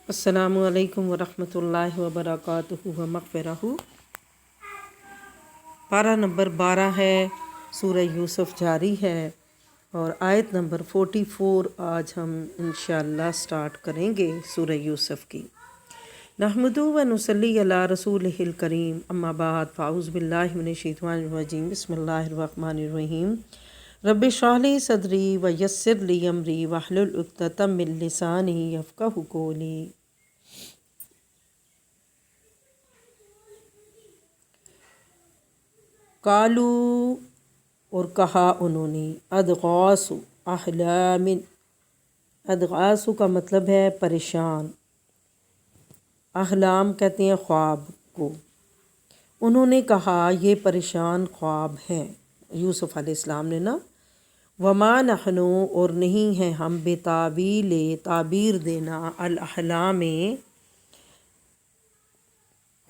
السلام علیکم ورحمۃ اللہ وبرکاتہ و مغفرہ۔ پارہ نمبر 12 ہے، سورہ یوسف جاری ہے اور آیت نمبر 44 آج ہم انشاءاللہ سٹارٹ کریں گے سورہ یوسف کی۔ نحمدہ و نصلی علی رسولہ الکریم، اما بعد، فاعوذ باللہ من الشیطان الرجیم، بسم اللہ الرحمن الرحیم۔ رب اشرح لی صدری ویسر لی امری واحلل عقدۃ من لسانی یفقہوا قولی۔ قالو اور کہا انہوں نے، ادغاث احلام، ادغاث کا مطلب ہے پریشان، احلام کہتے ہیں خواب کو۔ انہوں نے کہا یہ پریشان خواب ہیں یوسف علیہ السلام نے نا۔ وما نحن اور نہیں ہیں ہم بتاویل تعبیر دینا الاحلام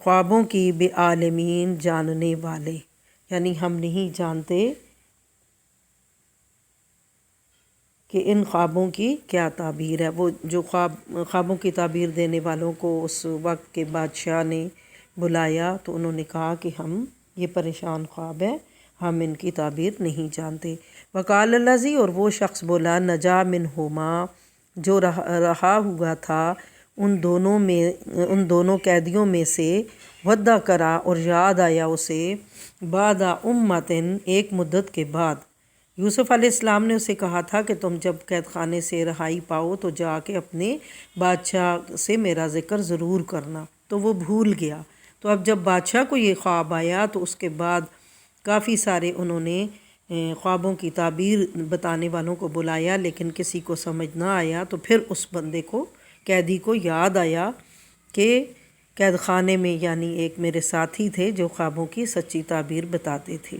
خوابوں کی بعالمین جاننے والے، یعنی ہم نہیں جانتے کہ ان خوابوں کی کیا تعبیر ہے۔ وہ جو خوابوں کی تعبیر دینے والوں کو اس وقت کے بادشاہ نے بلایا تو انہوں نے کہا کہ ہم یہ پریشان خواب ہے، ہم ان کی تعبیر نہیں جانتے۔ وقال الذی اور وہ شخص بولا، نجا منہما جو رہا ہوا تھا ان دونوں قیدیوں میں سے، ودع کرا اور یاد آیا اسے، بعد امتن ایک مدت کے بعد۔ یوسف علیہ السلام نے اسے کہا تھا کہ تم جب قید خانے سے رہائی پاؤ تو جا کے اپنے بادشاہ سے میرا ذکر ضرور کرنا، تو وہ بھول گیا۔ تو اب جب بادشاہ کو یہ خواب آیا تو اس کے بعد کافی سارے انہوں نے خوابوں کی تعبیر بتانے والوں کو بلایا، لیکن کسی کو سمجھ نہ آیا۔ تو پھر اس بندے کو، قیدی کو یاد آیا کہ قید خانے میں یعنی ایک میرے ساتھی تھے جو خوابوں کی سچی تعبیر بتاتے تھے۔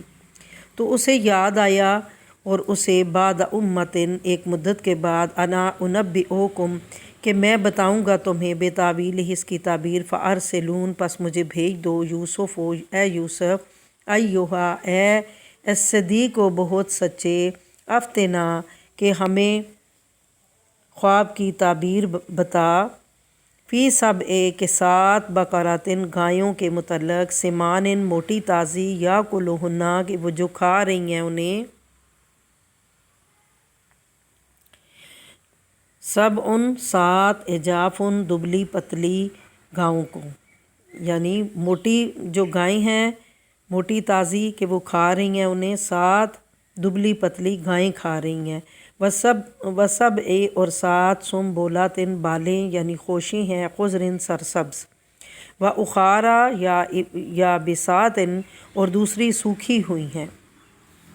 تو اسے یاد آیا اور اسے بعد امتن ایک مدت کے بعد، انا انبئکم کہ میں بتاؤں گا تمہیں، بے تعویل اس کی تعبیر، فارسلون پس مجھے بھیج دو، یوسف اے یوسف، ایہا اے صدیق و بہت سچے، افتنا کہ ہمیں خواب کی تعبیر بتا، فی سب کے ساتھ بقراتن گایوں کے متعلق، سمان موٹی تازی، یا کلوہنا کہ وہ جو کھا رہی ہیں انہیں، سب ان سات، اجافن دبلی پتلی گاؤں کو، یعنی موٹی جو گائیں ہیں موٹی تازی کہ وہ کھا رہی ہیں انہیں، سات دبلی پتلی گائیں کھا رہی ہیں، وسب اور سات سم بولاتن بالیں یعنی خوشی ہیں، خضرن سرسبز، و اخارا یا بساتن اور دوسری سوکھی ہوئی ہیں،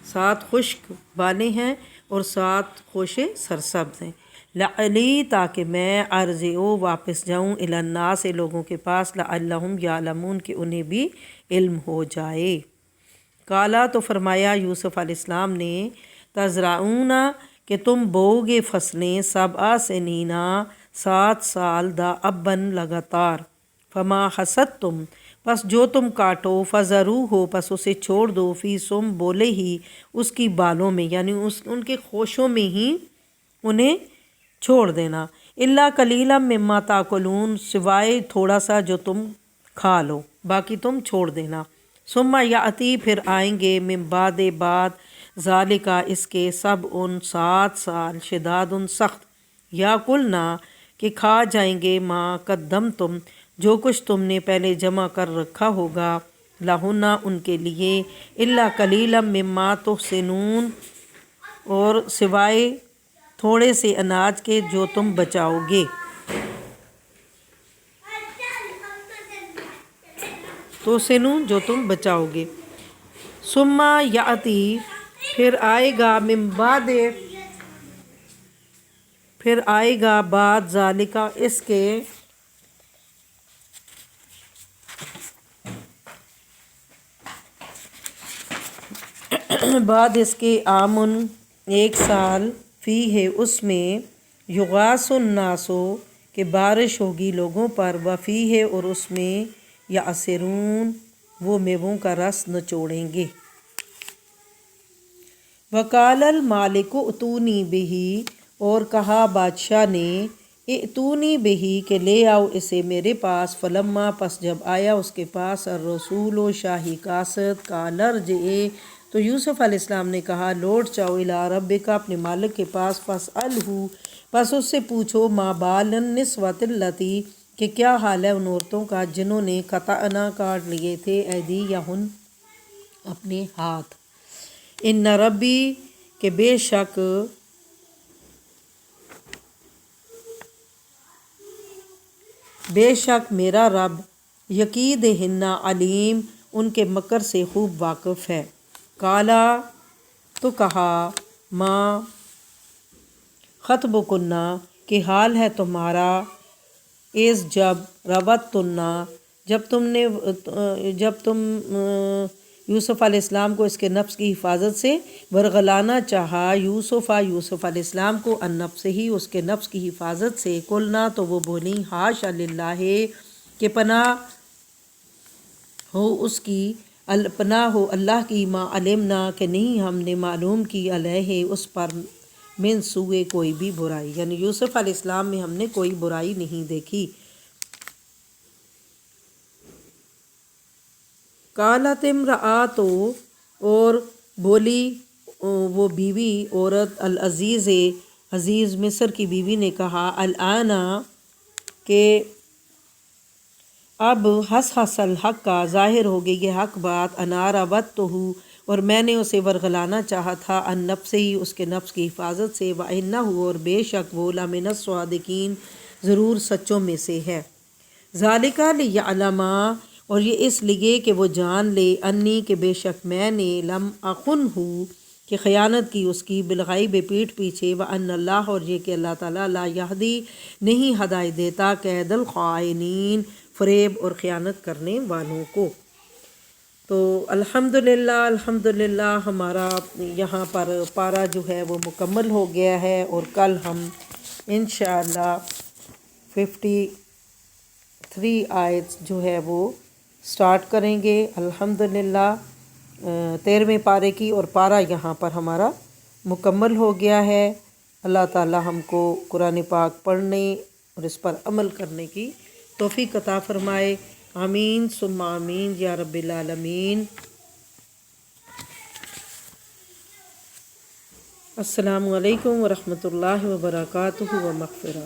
سات خشک بالیں ہیں اور سات خوشے سرسبز ہیں۔ لعلی تاکہ میں ارجعو واپس جاؤں، الی الناس لوگوں کے پاس، لعلہم یعلمون کہ انہیں بھی علم ہو جائے۔ کالا تو فرمایا یوسف علیہ السلام نے، تزرعون کہ تم بوؤ گے فصلیں، سبع سنین 7 سال، دا ابن لگاتار، فما حصدتم پس جو تم کاٹو، فذروہ پس اسے چھوڑ دو، فی سم بولے ہی اس کی بالوں میں، یعنی ان کے خوشوں میں ہی انہیں چھوڑ دینا، الا قلیلا مما تاکلون سوائے تھوڑا سا جو تم کھا لو، باقی تم چھوڑ دینا۔ ثم یاتی پھر آئیں گے، من بعد ذالک اس کے، سب ان 7 سال، شداد سخت، یا کلنا کہ کھا جائیں گے، ما قدمتم جو کچھ تم نے پہلے جمع کر رکھا ہوگا، لہن ان کے لیے، الا قلیلا مما تحسنون اور سوائے تھوڑے سے اناج کے جو تم بچاؤ گے۔ تحسنون جو تم بچاؤ گے۔ ثم یاتی پھر آئے گا، من بعد پھر آئے گا، بعد ذالک اس کے، بعد اس کے، آمن ایک سال، فی ہے اس میں، یغاث الناس کہ بارش ہوگی لوگوں پر، وفی ہے اور اس میں، یعصرون وہ میووں کا رس نچوڑیں گے۔ وقال المالک ائتونی بہ اور کہا بادشاہ نے ائتونی بہی کہ لے آؤ اسے میرے پاس، فلما پس جب آیا اس کے پاس الرسول و شاہی کاسد قال ارجع، تو یوسف علیہ السلام نے کہا لوٹ جاؤ الی ربک اپنے مالک کے پاس، فاسألہ پس اس سے پوچھو ما بال النسوۃ اللتی کہ کیا حال ہے ان عورتوں کا جنہوں نے قطعنا کاٹ لیے تھے ایدیہن اپنے ہاتھ، ان ربی کہ بے شک میرا رب یکیدہن علیم ان کے مکر سے خوب واقف ہے۔ کالا تو کہا ما خطبکن کہ حال ہے تمہارا، از جب روتن جب تم یوسف علیہ السلام کو اس کے نفس کی حفاظت سے ورغلانا چاہا، یوسف علیہ السلام کو ان نفس ہی اس کے نفس کی حفاظت سے، قلنا تو وہ بولیں حاشا للہ کہ پناہ ہو اس کی، پناہ ہو اللہ کی، ما علمنا کہ نہیں ہم نے معلوم کی، علیہ اس پر، من سوء کوئی بھی برائی، یعنی یوسف علیہ السلام میں ہم نے کوئی برائی نہیں دیکھی۔ قالت امرأۃ اور بولی وہ بیوی عورت، العزیز عزیز مصر کی بیوی نے کہا، الآن کہ اب حس الحق کا ظاہر ہو گئی یہ حق بات، انا راودتہ اور میں نے اسے ورغلانا چاہا تھا، ان نفس ہی اس کے نفس کی حفاظت سے، وَإِنَّهُ اور بے شک وہ لَمِنَ الصَّادِقِينَ ضرور سچوں میں سے ہے۔ ذَلِكَ لِيَعْلَمَ اور یہ اس لیے کہ وہ جان لے، انی کہ بے شک میں نے، لم اخنہ کہ خیانت کی اس کی، بالغیب پیٹھ پیچھے، وَأَنَّ اللَّهَ اور یہ کہ اللہ تعالیٰ لا یہدی نہیں ہدایت دیتا، کید الخائنین فریب اور خیانت کرنے والوں کو۔ تو الحمدللہ ہمارا یہاں پر پارہ جو ہے وہ مکمل ہو گیا ہے، اور کل ہم انشاءاللہ 53 آیت جو ہے وہ سٹارٹ کریں گے الحمدللہ 13ویں پارے کی، اور پارہ یہاں پر ہمارا مکمل ہو گیا ہے۔ اللہ تعالی ہم کو قرآن پاک پڑھنے اور اس پر عمل کرنے کی توفیق عطا فرمائے، آمین ثم آمین یا رب العالمین۔ السلام علیکم ورحمۃ اللہ وبرکاتہ و مغفرہ۔